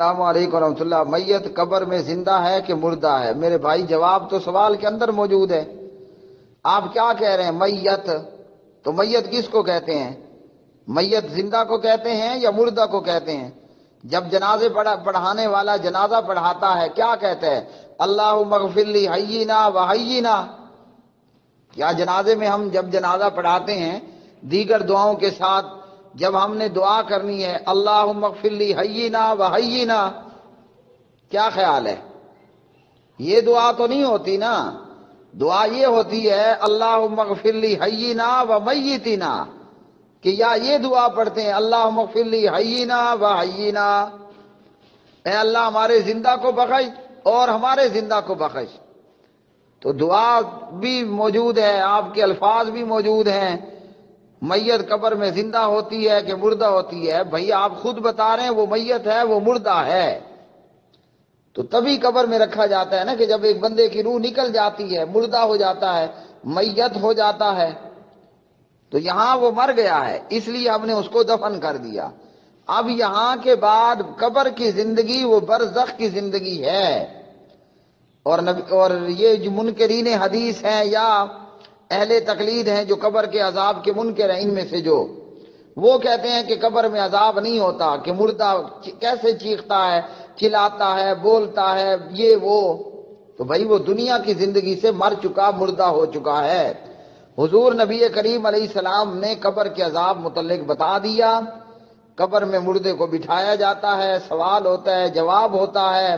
السلام علیکم ورحمۃ اللہ۔ میت قبر میں زندہ ہے کہ مردہ ہے؟ میرے بھائی جواب تو سوال کے اندر موجود ہے۔ آپ کیا کہہ رہے ہیں میت؟ تو میت کس کو کہتے ہیں؟ میت زندہ کو کہتے ہیں یا مردہ کو کہتے ہیں؟ جب جنازے پڑھانے والا جنازہ پڑھاتا ہے کیا کہتا ہے؟ اللہم اغفر لی حیینا و حیینا۔ کیا جنازے میں ہم جب جنازہ پڑھاتے ہیں دیگر دعاؤں کے ساتھ جب ہم نے دعا کرنی ہے اللہم اغفر لی حیینا و حیینا، کیا خیال ہے؟ یہ دعا تو نہیں ہوتی نا، دعا یہ ہوتی ہے اللہم اغفر لی حیینا و میتینا، کہ یا یہ دعا پڑھتے ہیں اللہم اغفر لی حیینا و حیینا، اے اللہ ہمارے زندہ کو بخش اور ہمارے زندہ کو بخش۔ تو دعا بھی موجود ہے، آپ کے الفاظ بھی موجود ہیں۔ میت قبر میں زندہ ہوتی ہے کہ مردہ ہوتی ہے؟ بھئی آپ خود بتا رہے ہیں وہ میت ہے، وہ مردہ ہے، تو تبھی قبر میں رکھا جاتا ہے نا کہ جب ایک بندے کی روح نکل جاتی ہے، مردہ ہو جاتا ہے، میت ہو جاتا ہے، تو یہاں وہ مر گیا ہے اس لیے ہم نے اس کو دفن کر دیا۔ اب یہاں کے بعد قبر کی زندگی وہ برزخ کی زندگی ہے۔ اور یہ جو منکرین حدیث ہیں یا اہل تقلید ہیں جو قبر کے عذاب کے منکر ہیں، ان میں سے جو وہ کہتے ہیں کہ قبر میں عذاب نہیں ہوتا، کہ مردہ کیسے چیختا ہے، چلاتا ہے، بولتا ہے، یہ وہ، تو بھائی وہ دنیا کی زندگی سے مر چکا، مردہ ہو چکا ہے۔ حضور نبی کریم علیہ السلام نے قبر کے عذاب متعلق بتا دیا۔ قبر میں مردے کو بٹھایا جاتا ہے، سوال ہوتا ہے، جواب ہوتا ہے،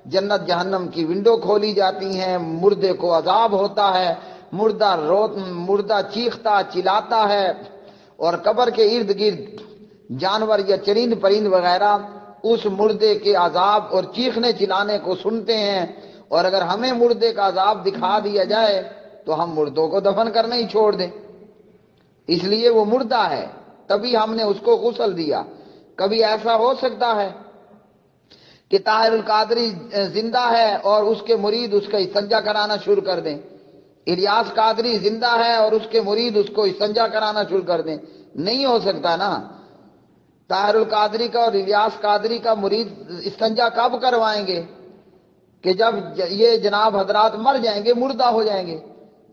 جنت جہنم کی ونڈو کھولی جاتی ہیں، مردے کو عذاب ہوتا ہے، مردہ چیختا چلاتا ہے، اور قبر کے ارد گرد جانور یا چرند پرند وغیرہ اس مردے کے عذاب اور چیخنے چلانے کو سنتے ہیں، اور اگر ہمیں مردے کا عذاب دکھا دیا جائے تو ہم مردوں کو دفن کرنا ہی چھوڑ دیں، اس لیے وہ مردہ ہے، تبھی ہم نے اس کو غسل دیا۔ کبھی ایسا ہو سکتا ہے کہ طاہر القادری زندہ ہے اور اس کے مرید اس کا استنجا کرانا شروع کر دیں، الیاس قادری زندہ ہے اور اس کے مرید اس کو استنجا کرانا شروع کر دیں؟ نہیں ہو سکتا نا۔ طاہر القادری کا اور الیاس قادری کا مرید استنجا کب کروائیں گے؟ کہ جب یہ جناب حضرات مر جائیں گے، مردہ ہو جائیں گے۔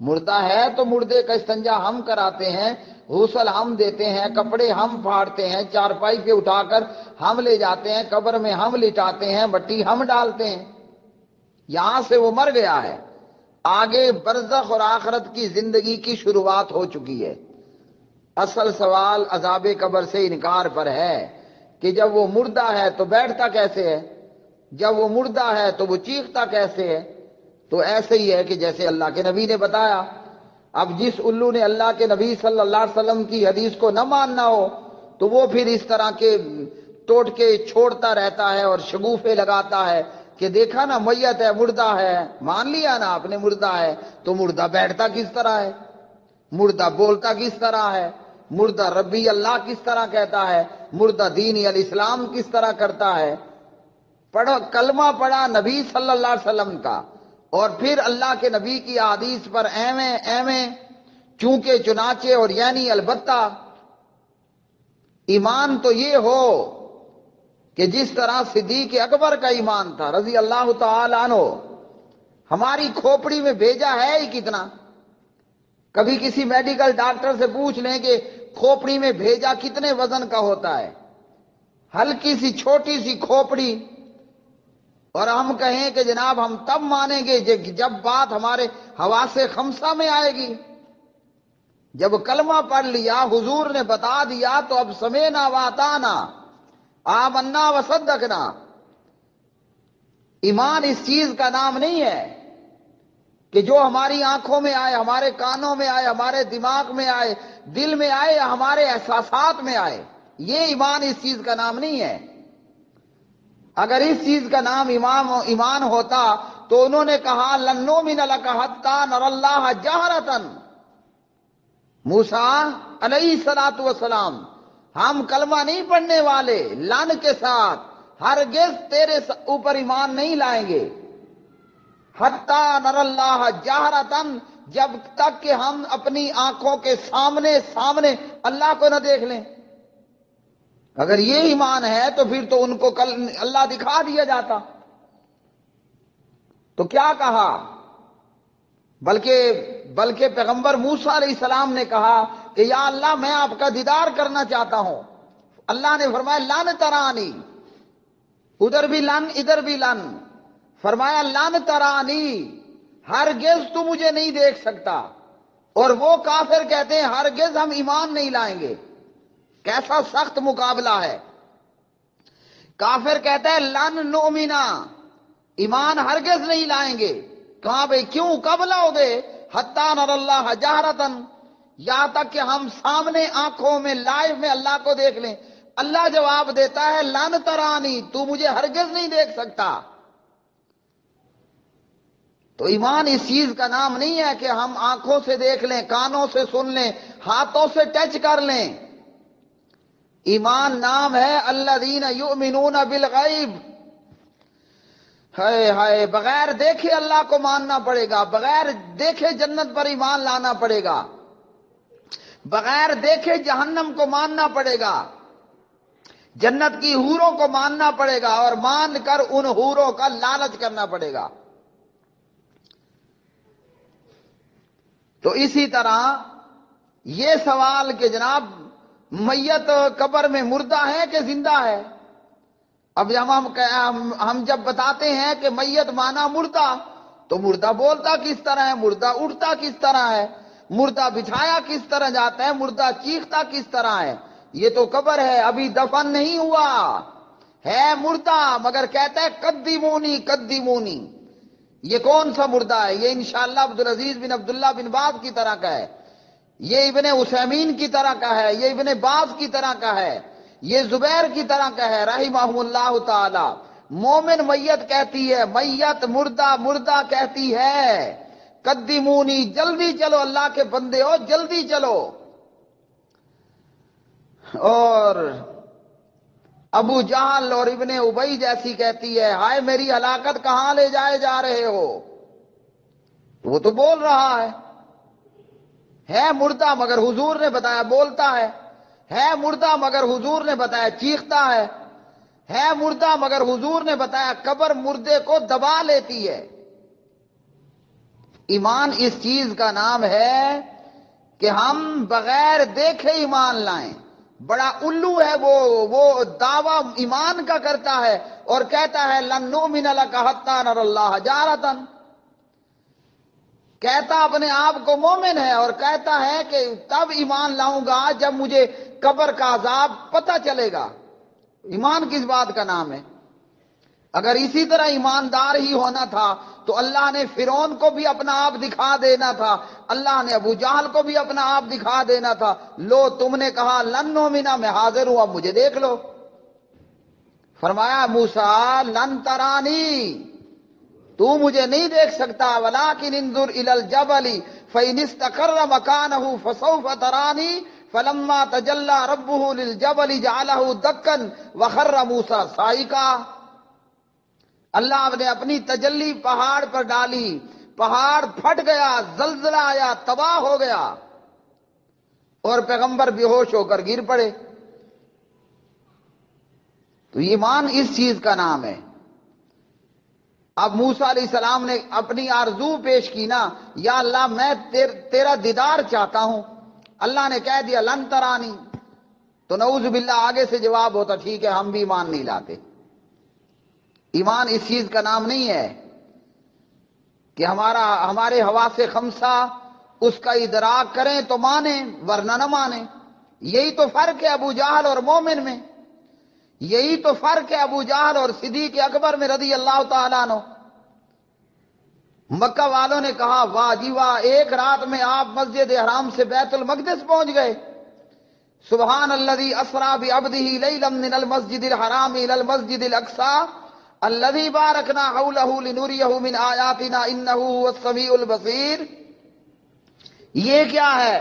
مردہ ہے تو مردے کا استنجا ہم کراتے ہیں، غسل ہم دیتے ہیں، کپڑے ہم پھاڑتے ہیں، چارپائی پہ اٹھا کر ہم لے جاتے ہیں، قبر میں ہم لٹاتے ہیں، مٹی ہم ڈالتے ہیں۔ یہاں سے وہ مر گیا ہے، آگے برزخ اور آخرت کی زندگی کی شروعات ہو چکی ہے۔ اصل سوال عذاب قبر سے انکار پر ہے کہ جب وہ مردہ ہے تو بیٹھتا کیسے ہے، جب وہ مردہ ہے تو وہ چیختا کیسے ہے؟ تو ایسے ہی ہے کہ جیسے اللہ کے نبی نے بتایا۔ اب جس الو نے اللہ کے نبی صلی اللہ علیہ وسلم کی حدیث کو نہ ماننا ہو تو وہ پھر اس طرح کے ٹوٹکے چھوڑتا رہتا ہے اور شگوفے لگاتا ہے کہ دیکھا نا میت ہے، مردہ ہے، مان لیا نا آپ نے مردہ ہے، تو مردہ بیٹھتا کس طرح ہے، مردہ بولتا کس طرح ہے، مردہ ربی اللہ کس طرح کہتا ہے، مردہ دین الاسلام کس طرح کرتا ہے؟ پڑھو کلمہ پڑھا نبی صلی اللہ علیہ وسلم کا، اور پھر اللہ کے نبی کی احادیث پر ایویں چونکہ چنانچہ اور یعنی البتہ۔ ایمان تو یہ ہو کہ جس طرح صدیق اکبر کا ایمان تھا رضی اللہ تعالی عنہ، ہماری کھوپڑی میں بھیجا ہے ہی کتنا؟ کبھی کسی میڈیکل ڈاکٹر سے پوچھ لیں کہ کھوپڑی میں بھیجا کتنے وزن کا ہوتا ہے، ہلکی سی چھوٹی سی کھوپڑی، اور ہم کہیں کہ جناب ہم تب مانیں گے جب بات ہمارے حواس خمسہ میں آئے گی۔ جب کلمہ پڑھ لیا، حضور نے بتا دیا، تو اب سمینا واتانا، آمنا وصدقنا۔ ایمان اس چیز کا نام نہیں ہے کہ جو ہماری آنکھوں میں آئے، ہمارے کانوں میں آئے، ہمارے دماغ میں آئے، دل میں آئے، یا ہمارے احساسات میں آئے، یہ ایمان اس چیز کا نام نہیں ہے۔ اگر اس چیز کا نام ایمان ہوتا تو انہوں نے کہا لن نؤمن لک حتی نری اللہ جہرۃ۔ موسیٰ علیہ الصلوۃ والسلام، ہم کلمہ نہیں پڑھنے والے لن کے ساتھ ہرگز تیرے اوپر ایمان نہیں لائیں گے، حتی نری اللہ جہرۃ، جب تک کہ ہم اپنی آنکھوں کے سامنے اللہ کو نہ دیکھ لیں۔ اگر یہ ایمان ہے تو پھر تو ان کو کل اللہ دکھا دیا جاتا. تو کیا کہا؟ بلکہ پیغمبر موسیٰ علیہ السلام نے کہا کہ یا اللہ میں آپ کا دیدار کرنا چاہتا ہوں. اللہ نے فرمایا لن ترانی، ادھر بھی لن ادھر بھی لن. فرمایا لن ترانی، ہرگز تو مجھے نہیں دیکھ سکتا. اور وہ کافر کہتے ہیں ہرگز ہم ایمان نہیں لائیں گے. کیسا سخت مقابلہ ہے. کافر کہتا ہے لن نؤمنا، ایمان ہرگز نہیں لائیں گے. کہاں بھئی کیوں؟ کب لاؤ گے؟ حتی نر اللہ جہرتن، یہاں تک کہ ہم سامنے آنکھوں میں لائیو میں اللہ کو دیکھ لیں. اللہ جواب دیتا ہے لن ترانی، تو مجھے ہرگز نہیں دیکھ سکتا. تو ایمان اس چیز کا نام نہیں ہے کہ ہم آنکھوں سے دیکھ لیں، کانوں سے سن لیں، ہاتھوں سے ٹچ کر لیں. ایمان نام ہے الذین یؤمنون بالغیب. ہائے ہائے، بغیر دیکھے اللہ کو ماننا پڑے گا، بغیر دیکھے جنت پر ایمان لانا پڑے گا، بغیر دیکھے جہنم کو ماننا پڑے گا، جنت کی حوروں کو ماننا پڑے گا، اور مان کر ان حوروں کا لالچ کرنا پڑے گا. تو اسی طرح یہ سوال کہ جناب میت قبر میں مردہ ہے کہ زندہ ہے. اب ہم جب بتاتے ہیں کہ میت مانا مردہ، تو مردہ بولتا کس طرح ہے، مردہ اٹھتا کس طرح ہے، مردہ بچھایا کس طرح جاتا ہے، مردہ چیختا کس طرح ہے. یہ تو قبر ہے، ابھی دفن نہیں ہوا ہے، مردہ، مگر کہتا ہے قدمونی قدمونی. یہ کون سا مردہ ہے؟ یہ انشاءاللہ عبدالعزیز بن عبداللہ بن باز کی طرح کا ہے، یہ ابن عثیمین کی طرح کا ہے، یہ ابن باز کی طرح کا ہے، یہ زبیر کی طرح کا ہے رحمہ اللہ تعالی. مومن میت کہتی ہے، میت مردہ مردہ کہتی ہے قدمونی، جلدی چلو اللہ کے بندے ہو، جلدی چلو. اور ابو جہل اور ابن ابی جیسی کہتی ہے ہائے میری ہلاکت کہاں لے جائے جا رہے ہو. وہ تو بول رہا ہے مردہ، مگر حضور نے بتایا بولتا ہے مردہ مگر حضور نے بتایا چیختا ہے مردہ مگر حضور نے بتایا قبر مردے کو دبا لیتی ہے. ایمان اس چیز کا نام ہے کہ ہم بغیر دیکھے ایمان لائیں. بڑا الو ہے وہ دعویٰ ایمان کا کرتا ہے اور کہتا ہے لن نؤمن لک حتی نر اللہ جہرتن. کہتا اپنے آپ کو مومن ہے اور کہتا ہے کہ تب ایمان لاؤں گا جب مجھے قبر کا عذاب پتہ چلے گا. ایمان کس بات کا نام ہے؟ اگر اسی طرح ایماندار ہی ہونا تھا تو اللہ نے فرعون کو بھی اپنا آپ دکھا دینا تھا، اللہ نے ابو جہل کو بھی اپنا آپ دکھا دینا تھا. لو تم نے کہا لن نؤمنا، میں حاضر ہوں، اب مجھے دیکھ لو. فرمایا موسیٰ لن ترانی، تو مجھے نہیں دیکھ سکتا، ولکن انظر الی الجبل فإن استقر مکانہ فسوف ترانی فلما تجلی ربہ للجبل جعلہ دکا وخر موسیٰ صعقا. اللہ نے اپنی تجلی پہاڑ پر ڈالی، پہاڑ پھٹ گیا، زلزلہ آیا، تباہ ہو گیا، اور پیغمبر بے ہوش ہو کر گر پڑے. تو ایمان اس چیز کا نام ہے. اب موسیٰ علیہ السلام نے اپنی آرزو پیش کی نا، یا اللہ میں تیرا دیدار چاہتا ہوں. اللہ نے کہہ دیا لن ترانی، تو نعوذ باللہ آگے سے جواب ہوتا ٹھیک ہے ہم بھی ایمان نہیں لاتے. ایمان اس چیز کا نام نہیں ہے کہ ہمارے حواس خمسہ اس کا ادراک کریں تو مانیں ورنہ نہ مانیں. یہی تو فرق ہے ابو جہل اور مومن میں، یہی تو فرق ہے ابو جہل اور صدیق اکبر میں رضی اللہ تعالیٰ عنہ. مکہ والوں نے کہا واہ جی واہ، ایک رات میں آپ مسجد حرام سے بیت المقدس پہنچ گئے. سبحان الذی اسری بعبدہ لیلا من المسجد الحرام الی المسجد الاقصی الذی بارکنا حولہ لنریہ من آیاتنا انہ هو السمیع البصیر. یہ کیا ہے؟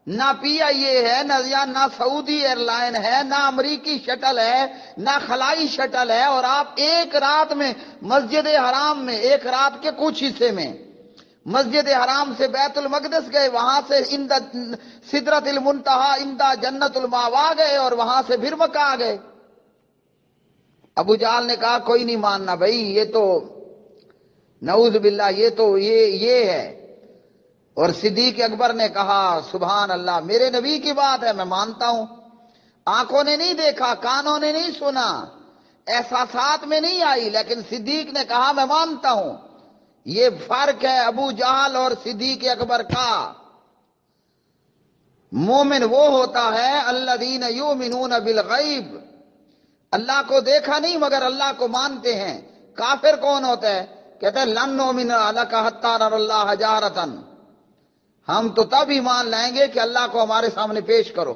نہ پی آئی اے ہے، نہ سعودی ایئر لائن ہے، نہ امریکی شٹل ہے، نہ خلائی شٹل ہے، اور آپ ایک رات میں مسجد حرام میں، ایک رات کے کچھ حصے میں مسجد حرام سے بیت المقدس گئے، وہاں سے سدرۃ المنتہا اندہ جنت الماوا گئے، اور وہاں سے پھر مکہ آ گئے۔ ابو جہل نے کہا کوئی نہیں ماننا بھائی، یہ تو نعوذ باللہ، یہ ہے۔ اور صدیق اکبر نے کہا سبحان اللہ، میرے نبی کی بات ہے، میں مانتا ہوں۔ آنکھوں نے نہیں دیکھا، کانوں نے نہیں سنا، احساسات میں نہیں آئی، لیکن صدیق نے کہا میں مانتا ہوں۔ یہ فرق ہے ابو جہل اور صدیق اکبر کا۔ مومن وہ ہوتا ہے الذین یؤمنون بالغیب، اللہ کو دیکھا نہیں مگر اللہ کو مانتے ہیں۔ کافر کون ہوتا ہے؟ کہتے ہیں لن نؤمن لک حتی نری اللہ جہرۃ، ہم تو تب ایمان لائیں گے کہ اللہ کو ہمارے سامنے پیش کرو۔